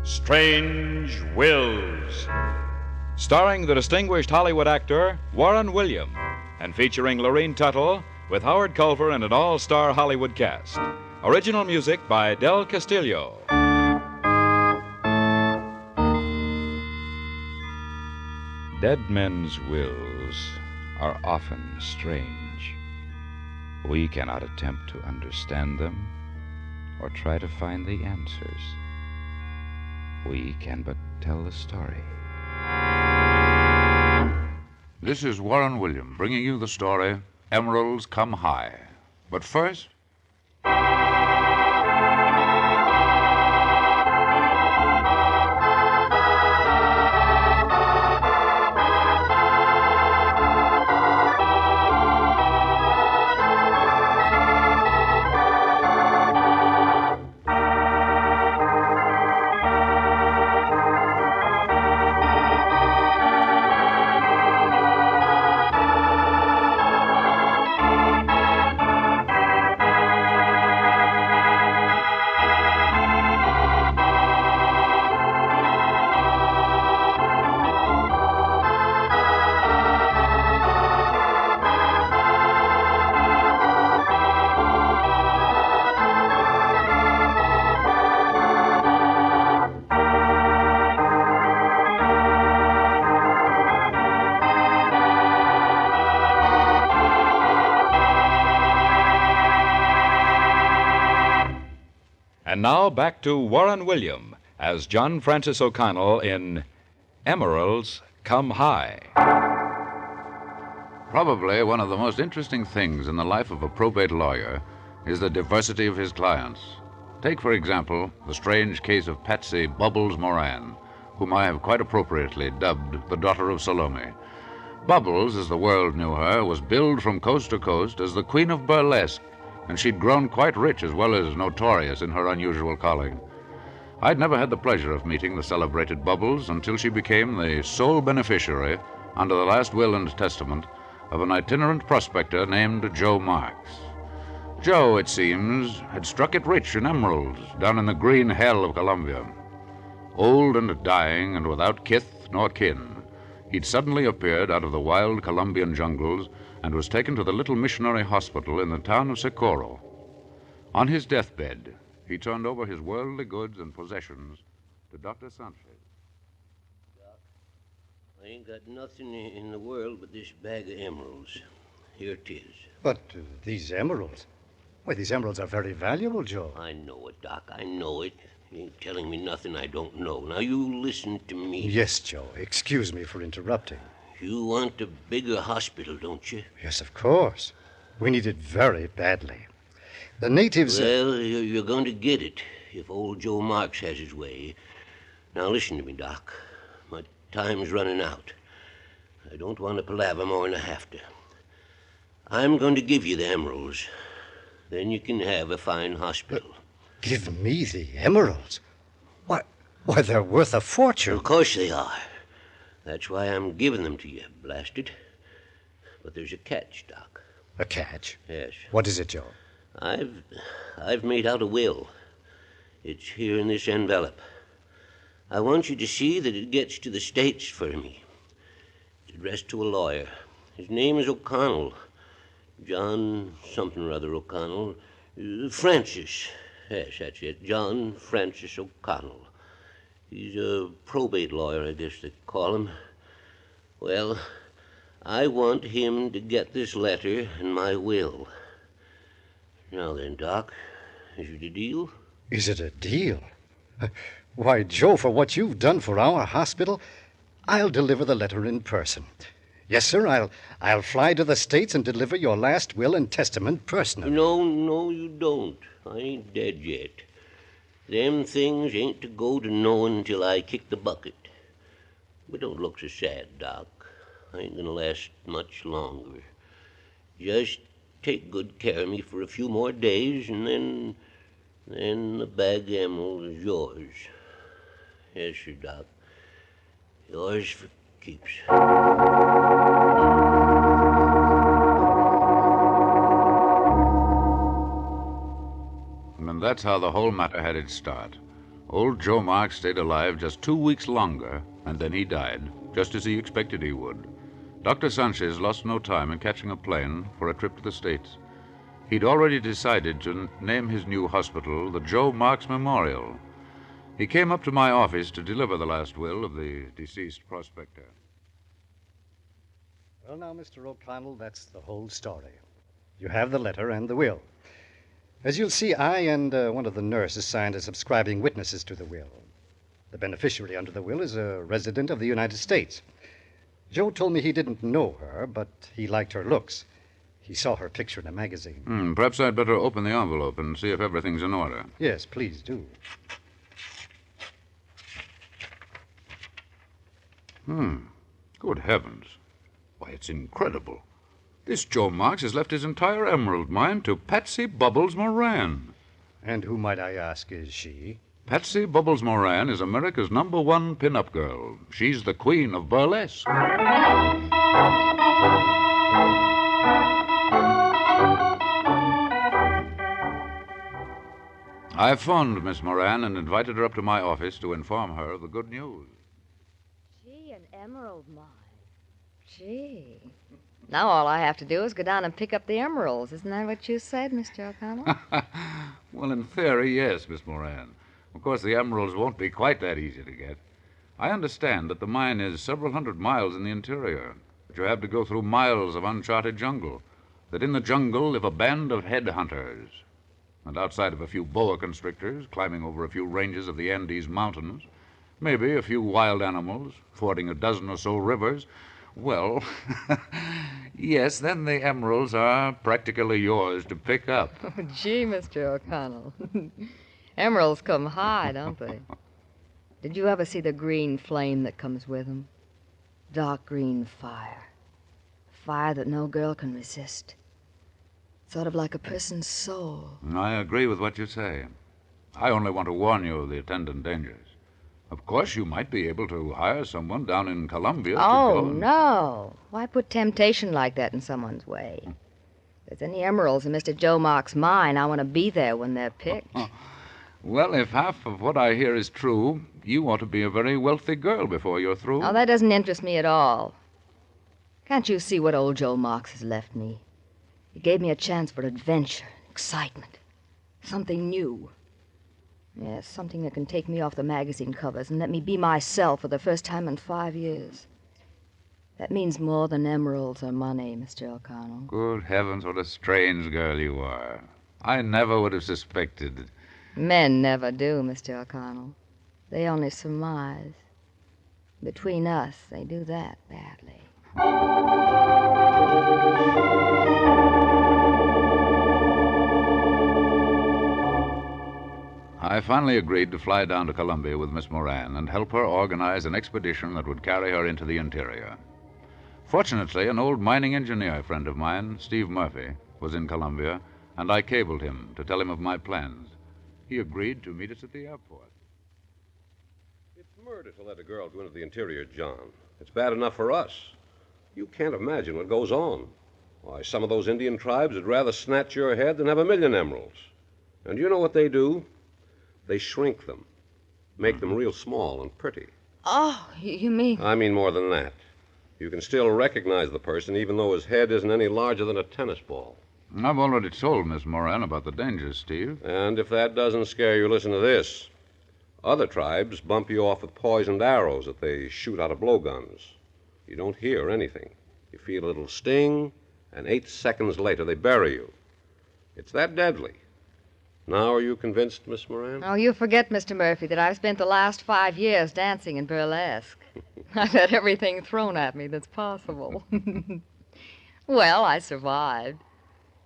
Strange Wills, starring the distinguished Hollywood actor Warren William and featuring Lorene Tuttle with Howard Culver and an all-star Hollywood cast. Original music by Del Castillo. Dead men's wills are often strange. We cannot attempt to understand them or try to find the answers. We can but tell the story. This is Warren William bringing you the story, Emeralds Come High. But first... And now back to Warren William as John Francis O'Connell in Emeralds Come High. Probably one of the most interesting things in the life of a probate lawyer is the diversity of his clients. Take, for example, the strange case of Patsy Bubbles Moran, whom I have quite appropriately dubbed the daughter of Salome. Bubbles, as the world knew her, was billed from coast to coast as the queen of burlesque, and she'd grown quite rich as well as notorious in her unusual calling. I'd never had the pleasure of meeting the celebrated Bubbles until she became the sole beneficiary, under the last will and testament, of an itinerant prospector named Joe Marks. Joe, it seems, had struck it rich in emeralds down in the green hell of Colombia. Old and dying and without kith nor kin, he'd suddenly appeared out of the wild Colombian jungles and was taken to the little missionary hospital in the town of Socorro. On his deathbed, he turned over his worldly goods and possessions to Dr. Sanchez. Doc, I ain't got nothing in the world but this bag of emeralds. Here it is. But these emeralds? Why, these emeralds are very valuable, Joe. I know it, Doc. I know it. You ain't telling me nothing I don't know. Now, you listen to me. Yes, Joe. Excuse me for interrupting. You want a bigger hospital, don't you? Yes, of course. We need it very badly. The natives... Well, you're going to get it if old Joe Marks has his way. Now, listen to me, Doc. My time's running out. I don't want to palaver more than I have to. I'm going to give you the emeralds. Then you can have a fine hospital. Give me the emeralds? Why, they're worth a fortune. Of course they are. That's why I'm giving them to you, blasted. But there's a catch, Doc. A catch? Yes. What is it, Joe? I've made out a will. It's here in this envelope. I want you to see that it gets to the States for me. It's addressed to a lawyer. His name is O'Connell. John something or other O'Connell. Francis. Yes, that's it. John Francis O'Connell. He's a probate lawyer, I guess they call him. Well, I want him to get this letter and my will. Now then, Doc, is it a deal? Is it a deal? Why, Joe, for what you've done for our hospital, I'll deliver the letter in person. Yes, sir, I'll fly to the States and deliver your last will and testament personally. No, you don't. I ain't dead yet. Them things ain't to go to knowing until I kick the bucket. But don't look so sad, Doc. I ain't gonna last much longer. Just take good care of me for a few more days, and then the bag of emeralds is yours. Yes, sir, Doc. Yours for keeps. And that's how the whole matter had its start. Old Joe Marks stayed alive just 2 weeks longer, and then he died, just as he expected he would. Dr. Sanchez lost no time in catching a plane for a trip to the States. He'd already decided to name his new hospital the Joe Marks Memorial. He came up to my office to deliver the last will of the deceased prospector. Well, now, Mr. O'Connell, that's the whole story. You have the letter and the will. As you'll see, I and one of the nurses signed as subscribing witnesses to the will. The beneficiary under the will is a resident of the United States. Joe told me he didn't know her, but he liked her looks. He saw her picture in a magazine. Perhaps I'd better open the envelope and see if everything's in order. Yes, please do. Good heavens. Why, it's incredible. This Joe Marks has left his entire emerald mine to Patsy Bubbles Moran. And who, might I ask, is she? Patsy Bubbles Moran is America's #1 pin-up girl. She's the queen of burlesque. I phoned Miss Moran and invited her up to my office to inform her of the good news. Gee, an emerald mine. Gee. Now all I have to do is go down and pick up the emeralds. Isn't that what you said, Mr. O'Connell? Well, in theory, yes, Miss Moran. Of course, the emeralds won't be quite that easy to get. I understand that the mine is several hundred miles in the interior, that you have to go through miles of uncharted jungle, that in the jungle live a band of headhunters, and outside of a few boa constrictors climbing over a few ranges of the Andes Mountains, maybe a few wild animals fording a dozen or so rivers, well, yes, then the emeralds are practically yours to pick up. Oh, gee, Mr. O'Connell. Emeralds come high, don't they? Did you ever see the green flame that comes with them? Dark green fire. Fire that no girl can resist. Sort of like a person's soul. I agree with what you say. I only want to warn you of the attendant dangers. Of course, you might be able to hire someone down in Colombia to Oh, go. no. Why put temptation like that in someone's way? If there's any emeralds in Mr. Joe Marks' mine, I want to be there when they're picked. Well, if half of what I hear is true, you ought to be a very wealthy girl before you're through. Oh, that doesn't interest me at all. Can't you see what old Joe Marks has left me? He gave me a chance for adventure, excitement, something new. Yes, something that can take me off the magazine covers and let me be myself for the first time in 5 years. That means more than emeralds or money, Mr. O'Connell. Good heavens, what a strange girl you are. I never would have suspected. Men never do, Mr. O'Connell. They only surmise. Between us, they do that badly. I finally agreed to fly down to Colombia with Miss Moran and help her organize an expedition that would carry her into the interior. Fortunately, an old mining engineer friend of mine, Steve Murphy, was in Colombia, and I cabled him to tell him of my plans. He agreed to meet us at the airport. It's murder to let a girl go into the interior, John. It's bad enough for us. You can't imagine what goes on. Why, some of those Indian tribes would rather snatch your head than have 1,000,000 emeralds. And you know what they do? They shrink them, make them real small and pretty. Oh, you mean... I mean more than that. You can still recognize the person even though his head isn't any larger than a tennis ball. I've already told Miss Moran about the dangers, Steve. And if that doesn't scare you, listen to this. Other tribes bump you off with poisoned arrows that they shoot out of blowguns. You don't hear anything. You feel a little sting, and 8 seconds later they bury you. It's that deadly. Now, are you convinced, Miss Moran? Oh, you forget, Mr. Murphy, that I've spent the last 5 years dancing in burlesque. I've had everything thrown at me that's possible. Well, I survived.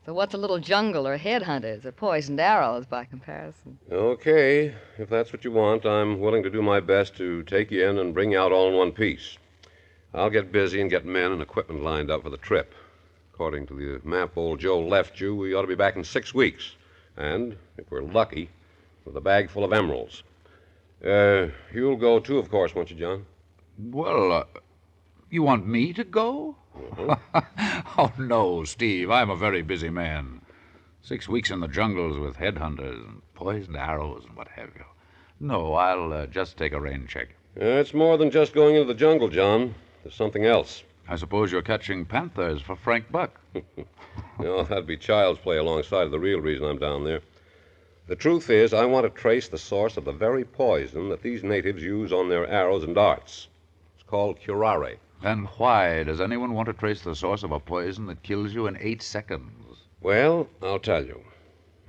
So what's a little jungle or headhunters or poisoned arrows by comparison? Okay, if that's what you want, I'm willing to do my best to take you in and bring you out all in one piece. I'll get busy and get men and equipment lined up for the trip. According to the map old Joe left you, we ought to be back in 6 weeks. And, if we're lucky, with a bag full of emeralds. You'll go too, of course, won't you, John? Well, you want me to go? Oh, no, Steve. I'm a very busy man. 6 weeks in the jungles with headhunters and poisoned arrows and what have you. No, I'll just take a rain check. It's more than just going into the jungle, John. There's something else. I suppose you're catching panthers for Frank Buck. No, that'd be child's play alongside of the real reason I'm down there. The truth is, I want to trace the source of the very poison that these natives use on their arrows and darts. It's called curare. And why does anyone want to trace the source of a poison that kills you in 8 seconds? Well, I'll tell you.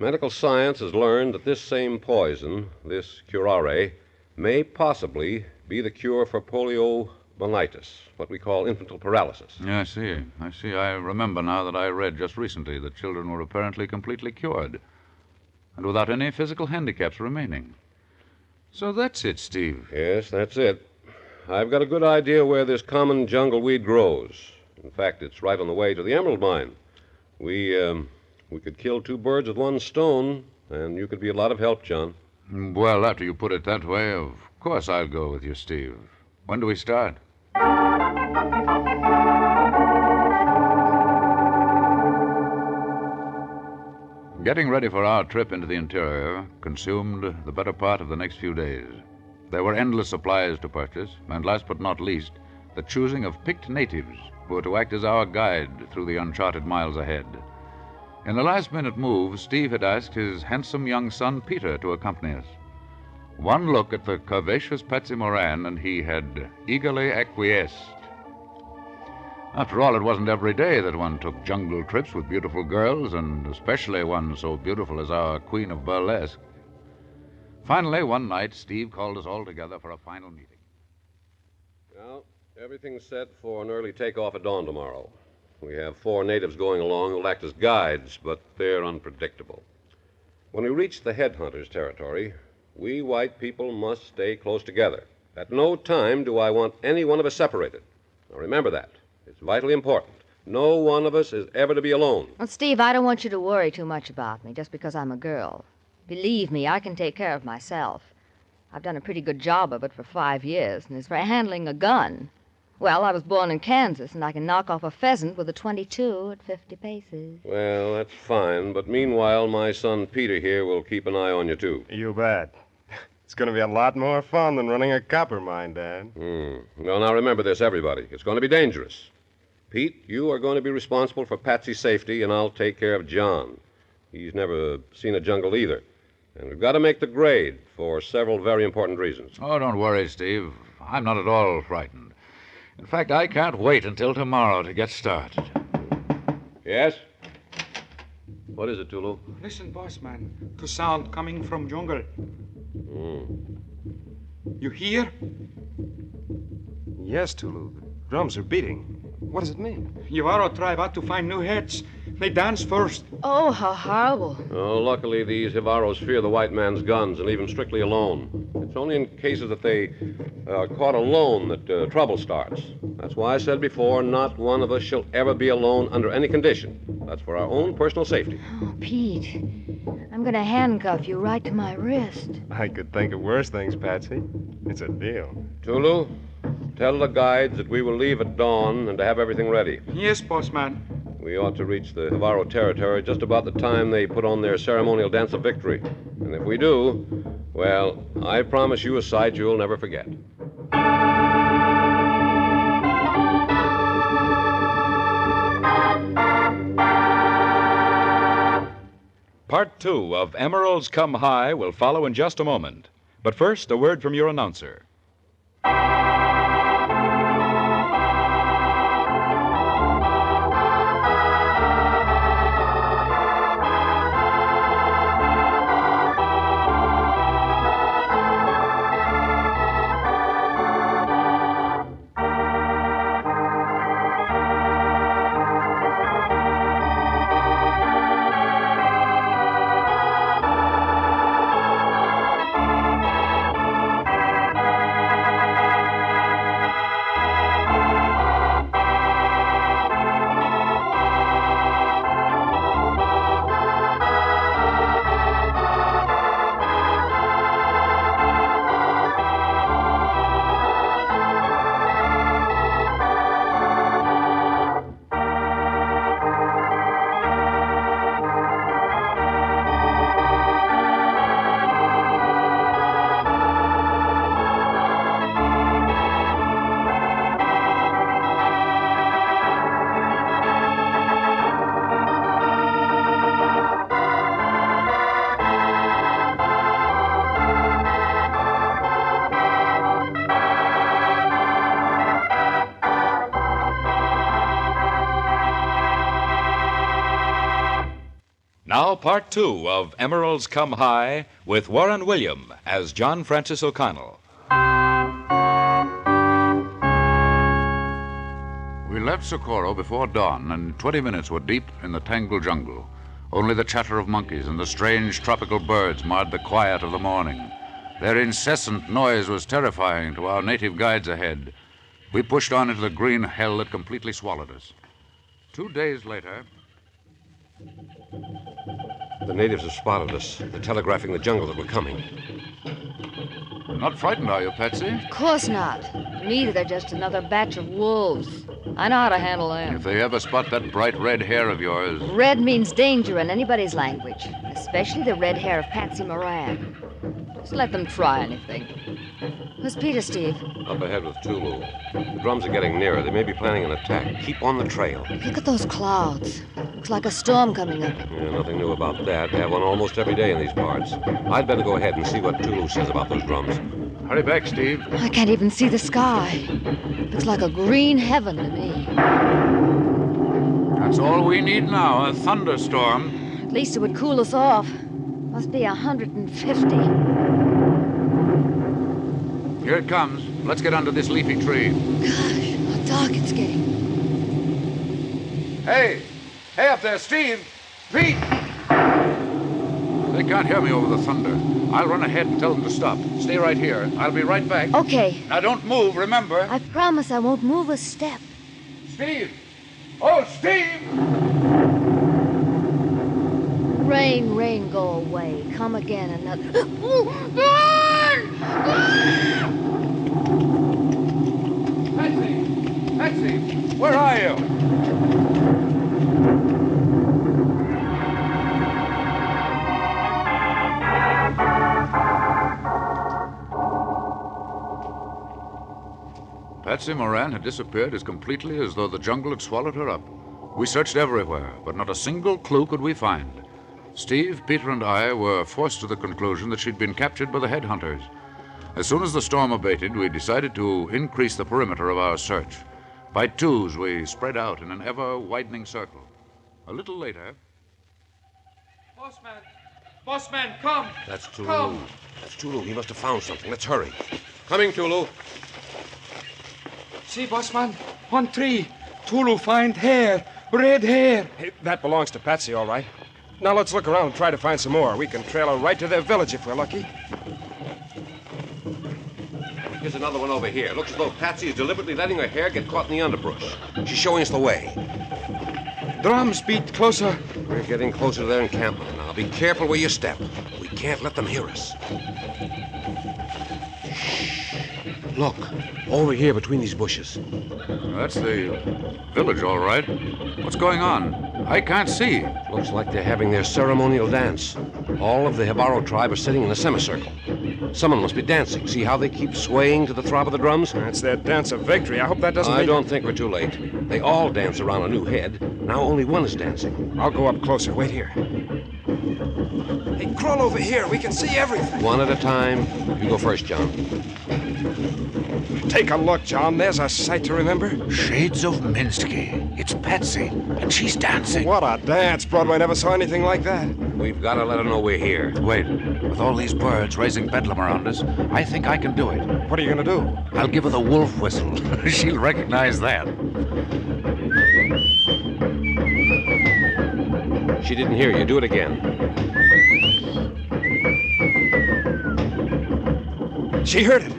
Medical science has learned that this same poison, this curare, may possibly be the cure for poliomyelitis, what we call infantile paralysis. Yeah, I see. I remember now that I read just recently that children were apparently completely cured and without any physical handicaps remaining. So that's it, Steve. Yes, that's it. I've got a good idea where this common jungle weed grows. In fact, it's right on the way to the emerald mine. We could kill 2 birds with 1 stone, and you could be a lot of help, John. Well, after you put it that way, of course I'll go with you, Steve. When do we start? Getting ready for our trip into the interior consumed the better part of the next few days. There were endless supplies to purchase, and last but not least, the choosing of picked natives who were to act as our guide through the uncharted miles ahead. In a last-minute move, Steve had asked his handsome young son, Peter, to accompany us. One look at the curvaceous Patsy Moran, and he had eagerly acquiesced. After all, it wasn't every day that one took jungle trips with beautiful girls, and especially one so beautiful as our Queen of Burlesque. Finally, one night, Steve called us all together for a final meeting. Well, everything's set for an early takeoff at dawn tomorrow. We have 4 natives going along who'll act as guides, but they're unpredictable. When we reach the headhunters' territory, we white people must stay close together. At no time do I want any one of us separated. Now, remember that. It's vitally important. No one of us is ever to be alone. Well, Steve, I don't want you to worry too much about me just because I'm a girl. Believe me, I can take care of myself. I've done a pretty good job of it for 5 years, and as for handling a gun, well, I was born in Kansas, and I can knock off a pheasant with a .22 at 50 paces. Well, that's fine, but meanwhile, my son Peter here will keep an eye on you, too. You bet. It's going to be a lot more fun than running a copper mine, Dad. Well, now remember this, everybody. It's going to be dangerous. Pete, you are going to be responsible for Patsy's safety, and I'll take care of John. He's never seen a jungle either. And we've got to make the grade for several very important reasons. Oh, don't worry, Steve. I'm not at all frightened. In fact, I can't wait until tomorrow to get started. Yes? What is it, Tulu? Listen, boss man, to sound coming from jungle. You hear? Yes, Tulu. The drums are beating. What does it mean? Yavaro tribe out to find new heads. They dance first. Oh, how horrible. Oh, luckily, these Jivaros fear the white man's guns and leave him strictly alone. It's only in cases that they are caught alone that trouble starts. That's why I said before, not one of us shall ever be alone under any condition. That's for our own personal safety. Oh, Pete, I'm going to handcuff you right to my wrist. I could think of worse things, Patsy. It's a deal. Tulu, tell the guides that we will leave at dawn and to have everything ready. Yes, boss man. We ought to reach the Jivaro territory just about the time they put on their ceremonial dance of victory. And if we do, well, I promise you a sight you'll never forget. Part 2 of Emeralds Come High will follow in just a moment. But first, a word from your announcer. now part 2 of Emeralds Come High with Warren William as John Francis O'Connell. We left Socorro before dawn, and in 20 minutes were deep in the tangled jungle. Only the chatter of monkeys and the strange tropical birds marred the quiet of the morning. Their incessant noise was terrifying to our native guides ahead. We pushed on into the green hell that completely swallowed us. 2 days later... The natives have spotted us. They're telegraphing the jungle that we're coming. Not frightened, are you, Patsy? Of course not. To me, they're just another batch of wolves. I know how to handle them. If they ever spot that bright red hair of yours... Red means danger in anybody's language, especially the red hair of Patsy Moran. Just let them try anything. Where's Peter, Steve? Up ahead with Tulu. The drums are getting nearer. They may be planning an attack. Keep on the trail. Look at those clouds. Looks like a storm coming up. Yeah, nothing new about that. They have one almost every day in these parts. I'd better go ahead and see what Tulu says about those drums. Hurry back, Steve. I can't even see the sky. Looks like a green heaven to me. That's all we need now, a thunderstorm. At least it would cool us off. Must be 150. Here it comes. Let's get under this leafy tree. Gosh, how dark it's getting. Hey! Hey up there, Steve! Pete! They can't hear me over the thunder. I'll run ahead and tell them to stop. Stay right here. I'll be right back. Okay. Now don't move, remember? I promise I won't move a step. Steve! Oh, Steve! Rain, go away. Come again another... Patsy, where are you? Patsy Moran had disappeared as completely as though the jungle had swallowed her up. We searched everywhere, but not a single clue could we find. Steve, Peter, and I were forced to the conclusion that she'd been captured by the headhunters. As soon as the storm abated, we decided to increase the perimeter of our search. By twos, we spread out in an ever-widening circle. A little later... Bossman, come! That's Tulu. Come. That's Tulu. He must have found something. Let's hurry. Coming, Tulu. See, Bossman, on tree. Tulu find hair, red hair. Hey, that belongs to Patsy, all right. Now let's look around and try to find some more. We can trail her right to their village if we're lucky. Here's another one over here. Looks as though Patsy is deliberately letting her hair get caught in the underbrush. She's showing us the way. Drums beat closer. We're getting closer to their encampment now. Be careful where you step. We can't let them hear us. Shh. Look, over here between these bushes. That's the village, all right. What's going on? I can't see. Looks like they're having their ceremonial dance. All of the Hibaro tribe are sitting in a semicircle. Someone must be dancing. See how they keep swaying to the throb of the drums? It's their dance of victory. I hope that doesn't I mean... don't think we're too late. They all dance around a new head. Now only one is dancing. I'll go up closer. Wait here. Hey, crawl over here. We can see everything. One at a time. You go first, John. Take a look, John. There's a sight to remember. Shades of Minsky. It's Patsy, and she's dancing. What a dance. Broadway never saw anything like that. We've got to let her know we're here. Wait, with all these birds raising bedlam around us, I think I can do it. What are you going to do? I'll give her the wolf whistle. She'll recognize that. She didn't hear you. Do it again. She heard it.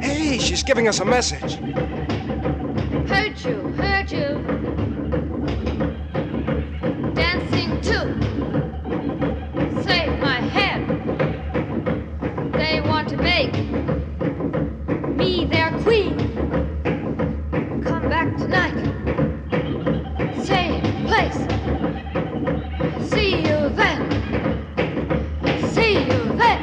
Hey, she's giving us a message. Heard you. Dancing too. Save my head. They want to make me their queen. Come back tonight. Same place. See you then. See you then.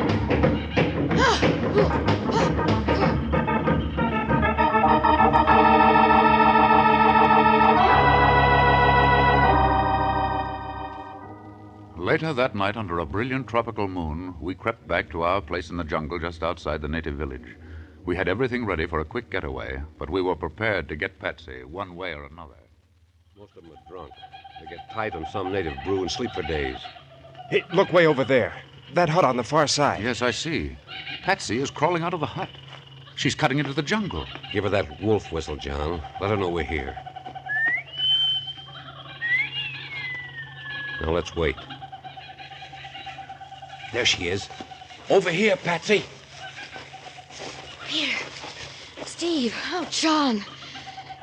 Later that night, under a brilliant tropical moon, we crept back to our place in the jungle just outside the native village. We had everything ready for a quick getaway, but we were prepared to get Patsy one way or another. Most of them are drunk. They get tight on some native brew and sleep for days. Hey, look way over there. That hut on the far side. Yes, I see. Patsy is crawling out of the hut. She's cutting into the jungle. Give her that wolf whistle, John. Let her know we're here. Now let's wait. There she is. Over here, Patsy. Here. Steve. Oh, John.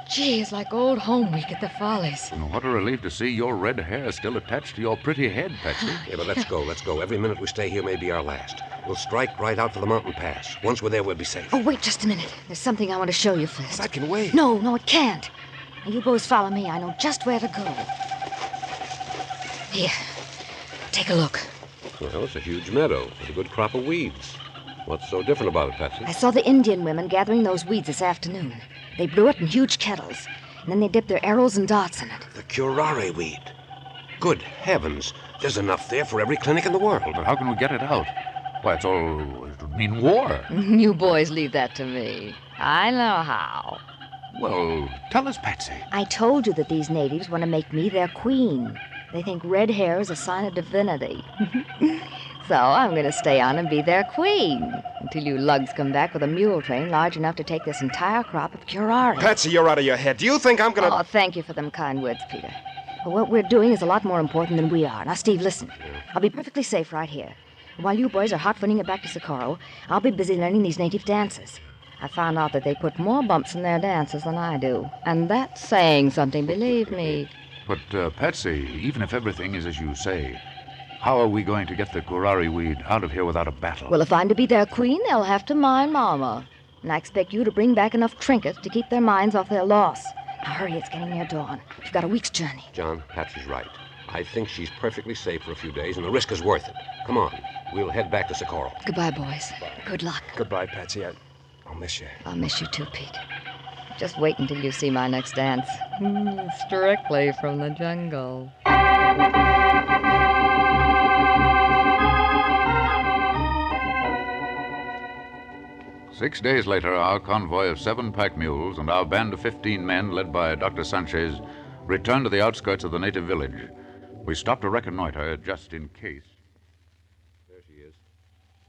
Gee, it's like old home week at the Follies. And what a relief to see your red hair still attached to your pretty head, Patsy. Yeah, but let's go. Every minute we stay here may be our last. We'll strike right out for the mountain pass. Once we're there, we'll be safe. Oh, wait just a minute. There's something I want to show you first. That can wait. No, it can't. Now, you boys follow me. I know just where to go. Here. Take a look. Well, it's a huge meadow with a good crop of weeds. What's so different about it, Patsy? I saw the Indian women gathering those weeds this afternoon. They blew it in huge kettles, and then they dipped their arrows and darts in it. The curare weed. Good heavens. There's enough there for every clinic in the world. But how can we get it out? Why, it would mean war. You boys leave that to me. I know how. Well, tell us, Patsy. I told you that these natives want to make me their queen. They think red hair is a sign of divinity. So I'm going to stay on and be their queen until you lugs come back with a mule train large enough to take this entire crop of curare. Patsy, you're out of your head. Do you think I'm going to... Oh, thank you for them kind words, Peter. But what we're doing is a lot more important than we are. Now, Steve, listen. I'll be perfectly safe right here. While you boys are hot-footing it back to Socorro, I'll be busy learning these native dances. I found out that they put more bumps in their dances than I do. And that's saying something, believe me. But, Patsy, even if everything is as you say, how are we going to get the curare weed out of here without a battle? Well, if I'm to be their queen, they'll have to mind Mama. And I expect you to bring back enough trinkets to keep their minds off their loss. Now, hurry, it's getting near dawn. We've got a week's journey. John, Patsy's right. I think she's perfectly safe for a few days, and the risk is worth it. Come on. We'll head back to Socorro. Goodbye, boys. Good luck. Goodbye, Patsy. I'll miss you. I'll miss you too, Pete. Just wait until you see my next dance. Strictly from the jungle. 6 days later, our convoy of 7 pack mules and our band of 15 men, led by Dr. Sanchez, returned to the outskirts of the native village. We stopped to reconnoiter just in case. There she is.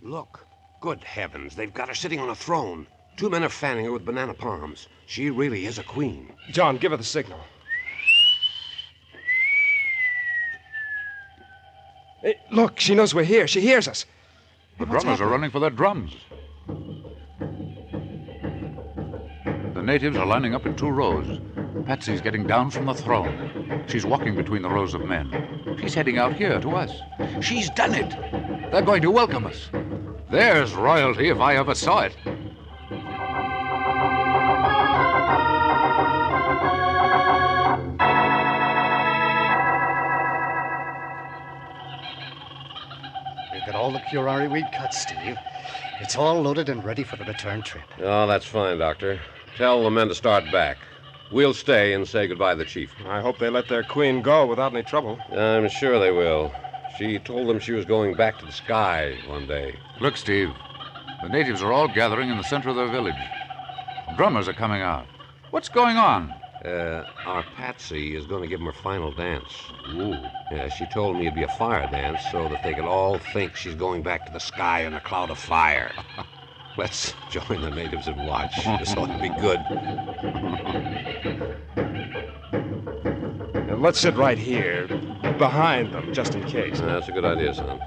Look. Good heavens, they've got her sitting on a throne. 2 men are fanning her with banana palms. She really is a queen. John, give her the signal. Hey, look, she knows we're here. She hears us. The drummers are running for their drums. The natives are lining up in 2 rows. Patsy's getting down from the throne. She's walking between the rows of men. She's heading out here to us. She's done it. They're going to welcome us. There's royalty if I ever saw it. We've got all the curare weed cut, Steve. It's all loaded and ready for the return trip. Oh, that's fine, Doctor. Tell the men to start back. We'll stay and say goodbye to the chief. I hope they let their queen go without any trouble. I'm sure they will. She told them she was going back to the sky one day. Look, Steve. The natives are all gathering in the center of their village. Drummers are coming out. What's going on? Our Patsy is going to give them her final dance. Ooh. Yeah, she told me it'd be a fire dance so that they could all think she's going back to the sky in a cloud of fire. Let's join the natives and watch. This ought to be good. Now, let's sit right here, behind them, just in case. That's a good idea, son.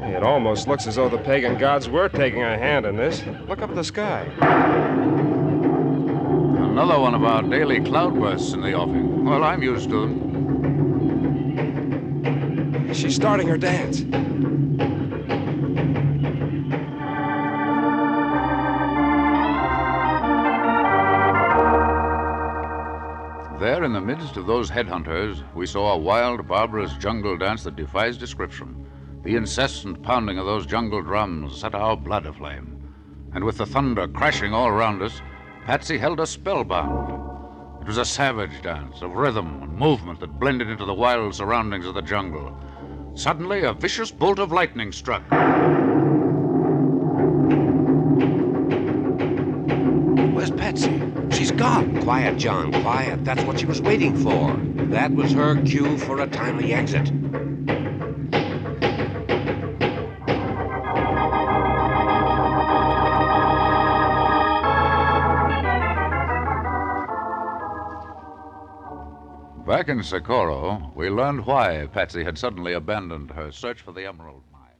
Hey, it almost looks as though the pagan gods were taking a hand in this. Look up at the sky. Another one of our daily cloudbursts in the offing. Well, I'm used to them. She's starting her dance. There, in the midst of those headhunters, we saw a wild, barbarous jungle dance that defies description. The incessant pounding of those jungle drums set our blood aflame. And with the thunder crashing all around us, Patsy held us spellbound. It was a savage dance of rhythm and movement that blended into the wild surroundings of the jungle. Suddenly, a vicious bolt of lightning struck. Where's Patsy? She's gone. Quiet, John, quiet. That's what she was waiting for. That was her cue for a timely exit. Back in Socorro, we learned why Patsy had suddenly abandoned her search for the emerald mine.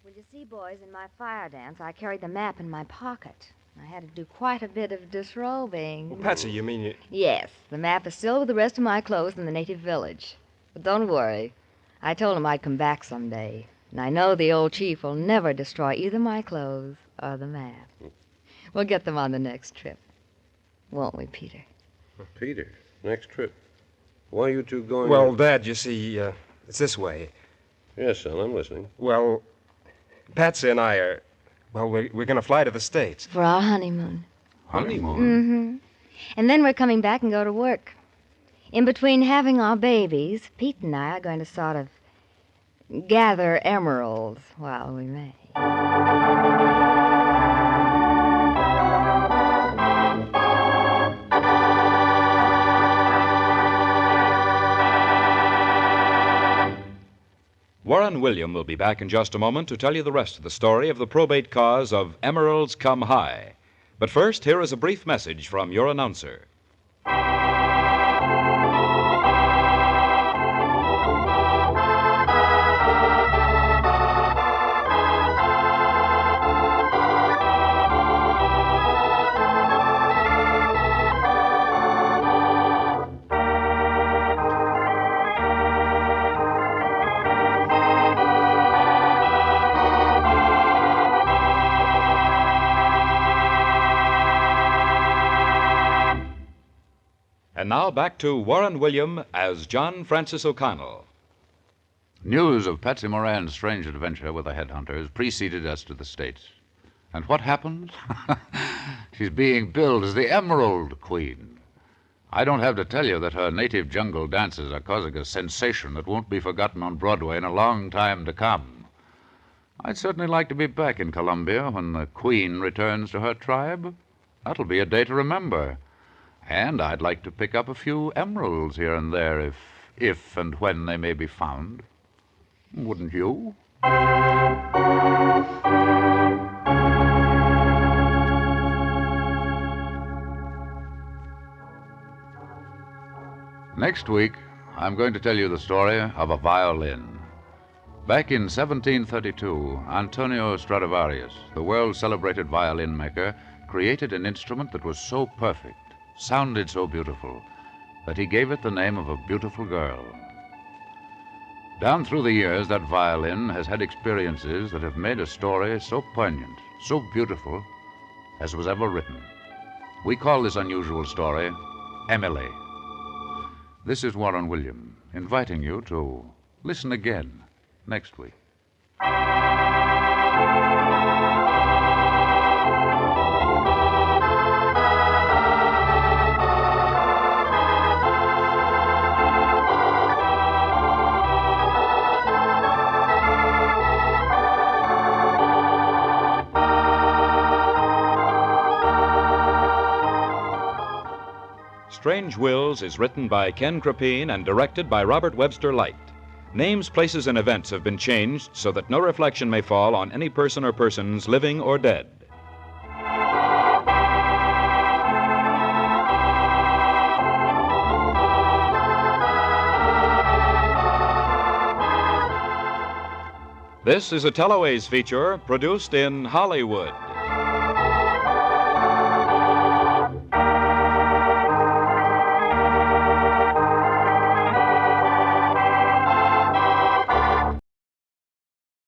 Well, you see, boys, in my fire dance, I carried the map in my pocket. I had to do quite a bit of disrobing. Well, Patsy, you mean you... Yes, the map is still with the rest of my clothes in the native village. But don't worry. I told him I'd come back someday. And I know the old chief will never destroy either my clothes or the map. We'll get them on the next trip. Won't we, Peter? Peter, next trip. Why are you two going... Well, Dad, you see, it's this way. Yes, son, I'm listening. Well, Patsy and I are... Well, we're going to fly to the States. For our honeymoon. Honeymoon? Mm-hmm. And then we're coming back and go to work. In between having our babies, Pete and I are going to sort of gather emeralds while we may. Warren William will be back in just a moment to tell you the rest of the story of the probate cause of Emeralds Come High. But first, here is a brief message from your announcer. And now back to Warren William as John Francis O'Connell. News of Patsy Moran's strange adventure with the headhunters preceded us to the States. And what happened? She's being billed as the Emerald Queen. I don't have to tell you that her native jungle dances are causing a sensation that won't be forgotten on Broadway in a long time to come. I'd certainly like to be back in Columbia when the Queen returns to her tribe. That'll be a day to remember. And I'd like to pick up a few emeralds here and there if and when they may be found. Wouldn't you? Next week, I'm going to tell you the story of a violin. Back in 1732, Antonio Stradivarius, the world-celebrated violin maker, created an instrument that was so perfect, sounded so beautiful, that he gave it the name of a beautiful girl. Down through the years, that violin has had experiences that have made a story so poignant, so beautiful, as was ever written. We call this unusual story Emily. This is Warren William, inviting you to listen again next week. Strange Wills is written by Ken Krippene and directed by Robert Webster Light. Names, places, and events have been changed so that no reflection may fall on any person or persons living or dead. This is a Teleways feature produced in Hollywood.